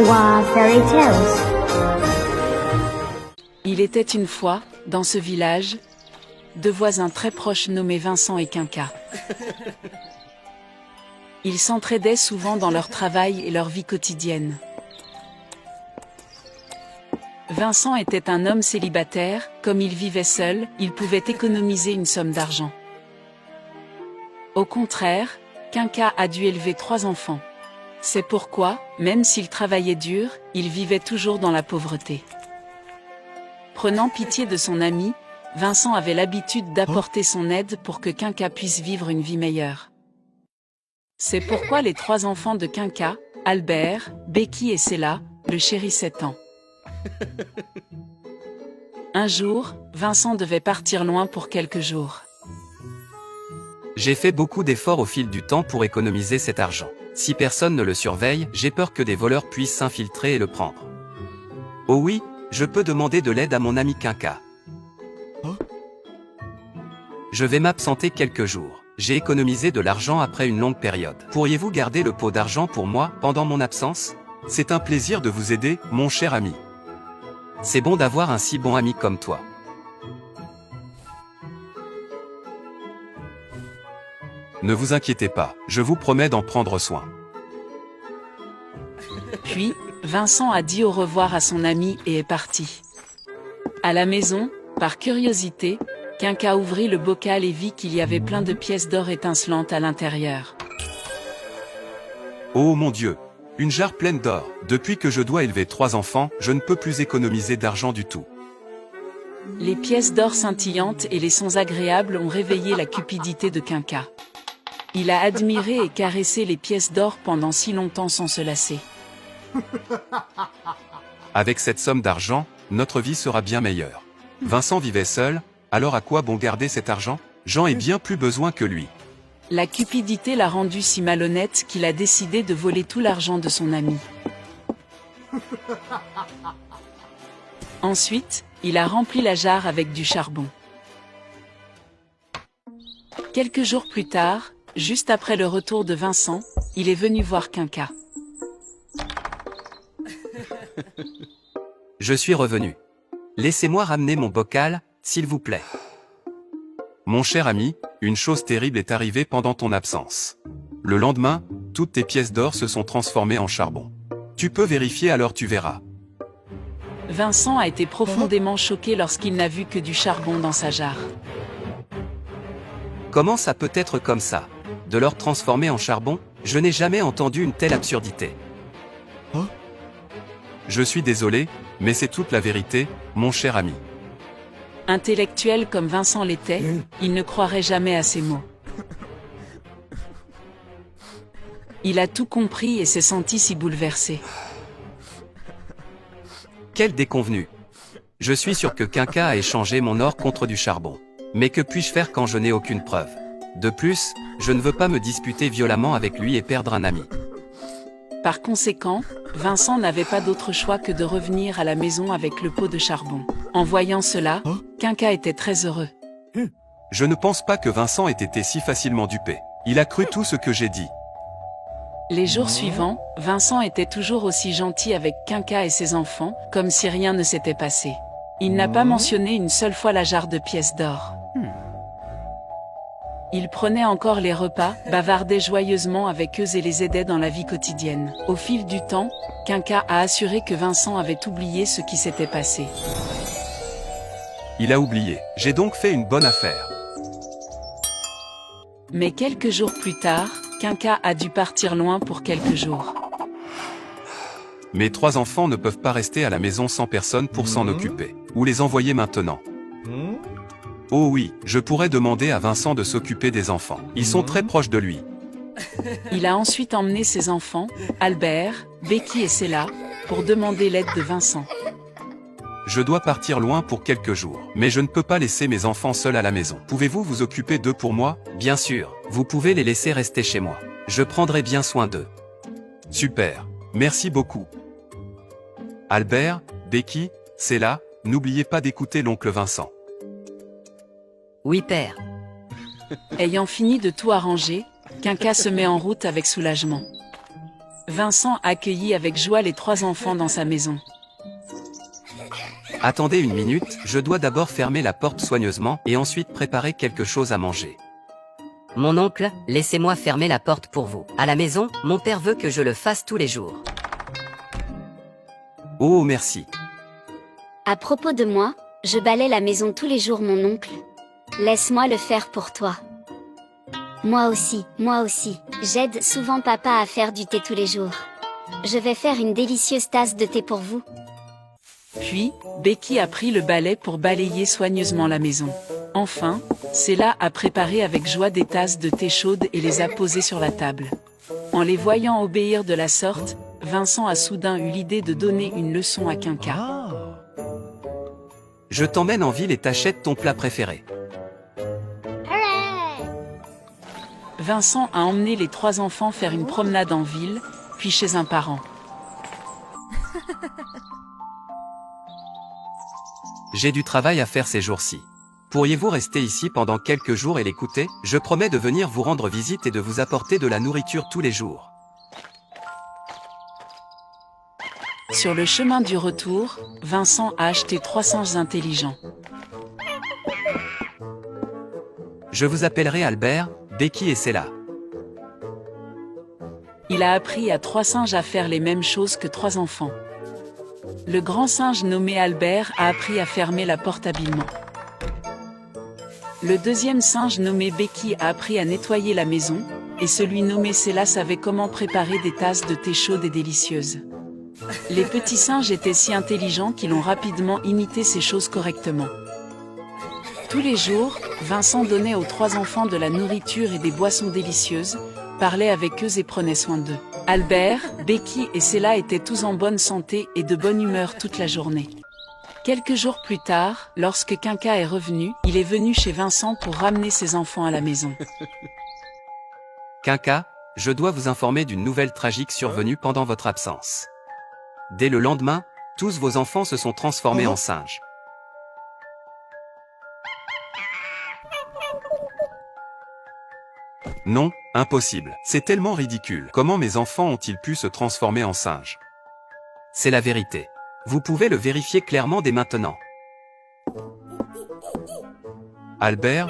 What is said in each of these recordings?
Wa Fairy Tales. Il était une fois, dans ce village, deux voisins très proches nommés Vincent et Quinca. Ils s'entraidaient souvent dans leur travail et leur vie quotidienne. Vincent était un homme célibataire, comme il vivait seul, il pouvait économiser une somme d'argent. Au contraire, Quinca a dû élever 3 enfants. C'est pourquoi, même s'il travaillait dur, il vivait toujours dans la pauvreté. Prenant pitié de son ami, Vincent avait l'habitude d'apporter son aide pour que Quinca puisse vivre une vie meilleure. C'est pourquoi les 3 enfants de Quinca, Albert, Becky et Cella, le chérissaient tant. Un jour, Vincent devait partir loin pour quelques jours. J'ai fait beaucoup d'efforts au fil du temps pour économiser cet argent. Si personne ne le surveille, j'ai peur que des voleurs puissent s'infiltrer et le prendre. Oh oui, je peux demander de l'aide à mon ami Quinca. Je vais m'absenter quelques jours. J'ai économisé de l'argent après une longue période. Pourriez-vous garder le pot d'argent pour moi pendant mon absence? C'est un plaisir de vous aider, mon cher ami. C'est bon d'avoir un si bon ami comme toi. Ne vous inquiétez pas, je vous promets d'en prendre soin. Puis, Vincent a dit au revoir à son ami et est parti. À la maison, par curiosité, Quinca ouvrit le bocal et vit qu'il y avait plein de pièces d'or étincelantes à l'intérieur. Oh mon Dieu! Une jarre pleine d'or. Depuis que je dois élever 3 enfants, je ne peux plus économiser d'argent du tout. Les pièces d'or scintillantes et les sons agréables ont réveillé la cupidité de Quinca. Il a admiré et caressé les pièces d'or pendant si longtemps sans se lasser. Avec cette somme d'argent, notre vie sera bien meilleure. Vincent vivait seul, alors à quoi bon garder cet argent? J'en ai bien plus besoin que lui. La cupidité l'a rendu si malhonnête qu'il a décidé de voler tout l'argent de son ami. Ensuite, il a rempli la jarre avec du charbon. Quelques jours plus tard, juste après le retour de Vincent, il est venu voir Quinca. Je suis revenu. Laissez-moi ramener mon bocal, s'il vous plaît. Mon cher ami, une chose terrible est arrivée pendant ton absence. Le lendemain, toutes tes pièces d'or se sont transformées en charbon. Tu peux vérifier alors tu verras. Vincent a été profondément choqué lorsqu'il n'a vu que du charbon dans sa jarre. Comment ça peut être comme ça? De l'or transformé en charbon? Je n'ai jamais entendu une telle absurdité. Je suis désolé, mais c'est toute la vérité, mon cher ami. Intellectuel comme Vincent l'était, il ne croirait jamais à ces mots. Il a tout compris et s'est senti si bouleversé. Quel déconvenu! Je suis sûr que Quinca a échangé mon or contre du charbon. Mais que puis-je faire quand je n'ai aucune preuve? De plus, je ne veux pas me disputer violemment avec lui et perdre un ami. Par conséquent, Vincent n'avait pas d'autre choix que de revenir à la maison avec le pot de charbon. En voyant cela, Quinca était très heureux. Je ne pense pas que Vincent ait été si facilement dupé. Il a cru tout ce que j'ai dit. Les jours suivants, Vincent était toujours aussi gentil avec Quinca et ses enfants, comme si rien ne s'était passé. Il n'a pas mentionné une seule fois la jarre de pièces d'or. Il prenait encore les repas, bavardait joyeusement avec eux et les aidait dans la vie quotidienne. Au fil du temps, Quinca a assuré que Vincent avait oublié ce qui s'était passé. Il a oublié. J'ai donc fait une bonne affaire. Mais quelques jours plus tard, Quinca a dû partir loin pour quelques jours. Mes 3 enfants ne peuvent pas rester à la maison sans personne pour s'en occuper. Où les envoyer maintenant? Oh oui, je pourrais demander à Vincent de s'occuper des enfants. Ils sont très proches de lui. Il a ensuite emmené ses enfants, Albert, Becky et Cella, pour demander l'aide de Vincent. Je dois partir loin pour quelques jours, mais je ne peux pas laisser mes enfants seuls à la maison. Pouvez-vous vous occuper d'eux pour moi? Bien sûr, vous pouvez les laisser rester chez moi. Je prendrai bien soin d'eux. Super, merci beaucoup. Albert, Becky, Cella, n'oubliez pas d'écouter l'oncle Vincent. Oui, père. Ayant fini de tout arranger, Quinca se met en route avec soulagement. Vincent accueillit avec joie les 3 enfants dans sa maison. Attendez une minute, je dois d'abord fermer la porte soigneusement et ensuite préparer quelque chose à manger. Mon oncle, laissez-moi fermer la porte pour vous. À la maison, mon père veut que je le fasse tous les jours. Oh merci. À propos de moi, je balaie la maison tous les jours, mon oncle. Laisse-moi le faire pour toi. Moi aussi. J'aide souvent papa à faire du thé tous les jours. Je vais faire une délicieuse tasse de thé pour vous. Puis, Becky a pris le balai pour balayer soigneusement la maison. Enfin, Céla a préparé avec joie des tasses de thé chaudes et les a posées sur la table. En les voyant obéir de la sorte, Vincent a soudain eu l'idée de donner une leçon à Quinca. Je t'emmène en ville et t'achète ton plat préféré. Vincent a emmené les 3 enfants faire une promenade en ville, puis chez un parent. J'ai du travail à faire ces jours-ci. Pourriez-vous rester ici pendant quelques jours et l'écouter? Je promets de venir vous rendre visite et de vous apporter de la nourriture tous les jours. Sur le chemin du retour, Vincent a acheté 3 singes intelligents. Je vous appellerai Albert, Becky et Céla. Il a appris à 3 singes à faire les mêmes choses que 3 enfants. Le grand singe nommé Albert a appris à fermer la porte habilement. Le deuxième singe nommé Becky a appris à nettoyer la maison, et celui nommé Céla savait comment préparer des tasses de thé chaudes et délicieuses. Les petits singes étaient si intelligents qu'ils ont rapidement imité ces choses correctement. Tous les jours, Vincent donnait aux 3 enfants de la nourriture et des boissons délicieuses, parlait avec eux et prenait soin d'eux. Albert, Becky et Céla étaient tous en bonne santé et de bonne humeur toute la journée. Quelques jours plus tard, lorsque Quinca est revenu, il est venu chez Vincent pour ramener ses enfants à la maison. Quinca, je dois vous informer d'une nouvelle tragique survenue pendant votre absence. Dès le lendemain, tous vos enfants se sont transformés en singes. Non, impossible. C'est tellement ridicule. Comment mes enfants ont-ils pu se transformer en singes? C'est la vérité. Vous pouvez le vérifier clairement dès maintenant. Albert,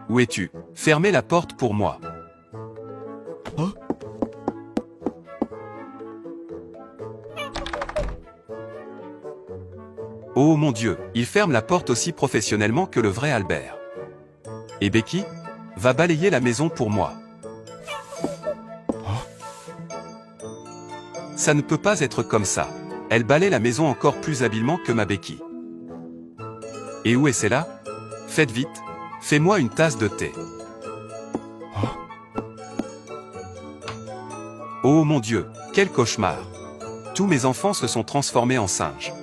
où es-tu? Fermez la porte pour moi. Oh mon Dieu, il ferme la porte aussi professionnellement que le vrai Albert. Et Becky? Va balayer la maison pour moi. Ça ne peut pas être comme ça. Elle balaye la maison encore plus habilement que ma Becky. Et où est Céla? Faites vite, fais-moi une tasse de thé. Oh mon Dieu, quel cauchemar! Tous mes enfants se sont transformés en singes.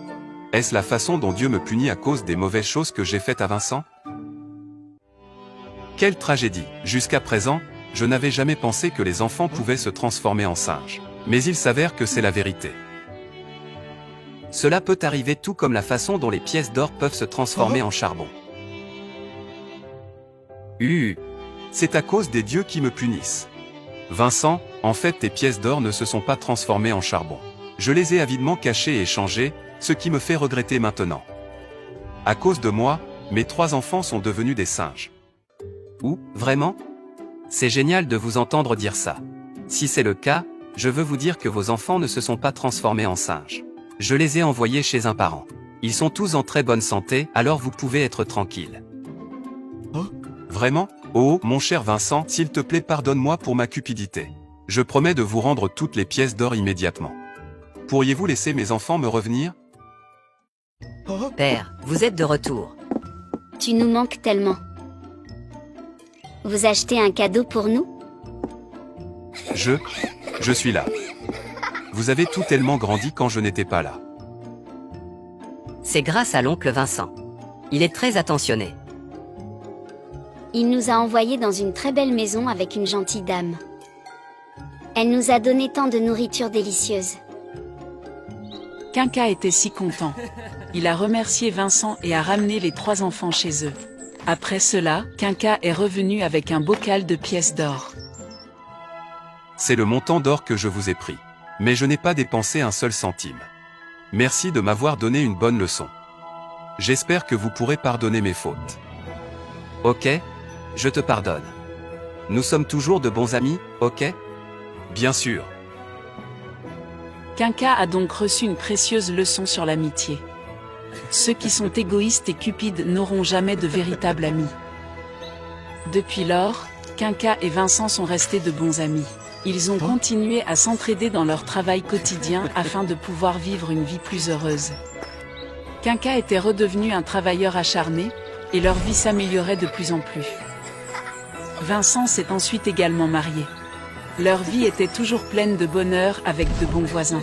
Est-ce la façon dont Dieu me punit à cause des mauvaises choses que j'ai faites à Vincent? Quelle tragédie! Jusqu'à présent, je n'avais jamais pensé que les enfants pouvaient se transformer en singes. Mais il s'avère que c'est la vérité. Cela peut arriver tout comme la façon dont les pièces d'or peuvent se transformer en charbon. C'est à cause des dieux qui me punissent. Vincent, en fait tes pièces d'or ne se sont pas transformées en charbon. Je les ai avidement cachées et échangées, ce qui me fait regretter maintenant. À cause de moi, mes 3 enfants sont devenus des singes. Ou, vraiment? C'est génial de vous entendre dire ça. Si c'est le cas, je veux vous dire que vos enfants ne se sont pas transformés en singes. Je les ai envoyés chez un parent. Ils sont tous en très bonne santé, alors vous pouvez être tranquille. Vraiment? Oh, mon cher Vincent, s'il te plaît pardonne-moi pour ma cupidité. Je promets de vous rendre toutes les pièces d'or immédiatement. Pourriez-vous laisser mes enfants me revenir? Père, vous êtes de retour. Tu nous manques tellement. Vous achetez un cadeau pour nous? Je suis là. Vous avez tout tellement grandi quand je n'étais pas là. C'est grâce à l'oncle Vincent. Il est très attentionné. Il nous a envoyés dans une très belle maison avec une gentille dame. Elle nous a donné tant de nourriture délicieuse. Quinca était si content. Il a remercié Vincent et a ramené les 3 enfants chez eux. Après cela, Quinca est revenu avec un bocal de pièces d'or. c'est le montant d'or que je vous ai pris. Mais je n'ai pas dépensé un seul centime. Merci de m'avoir donné une bonne leçon. J'espère que vous pourrez pardonner mes fautes. Ok, je te pardonne. Nous sommes toujours de bons amis, ok? Bien sûr. Quinca a donc reçu une précieuse leçon sur l'amitié. Ceux qui sont égoïstes et cupides n'auront jamais de véritables amis. Depuis lors, Quinca et Vincent sont restés de bons amis. Ils ont continué à s'entraider dans leur travail quotidien afin de pouvoir vivre une vie plus heureuse. Quinca était redevenu un travailleur acharné, et leur vie s'améliorait de plus en plus. Vincent s'est ensuite également marié. Leur vie était toujours pleine de bonheur avec de bons voisins.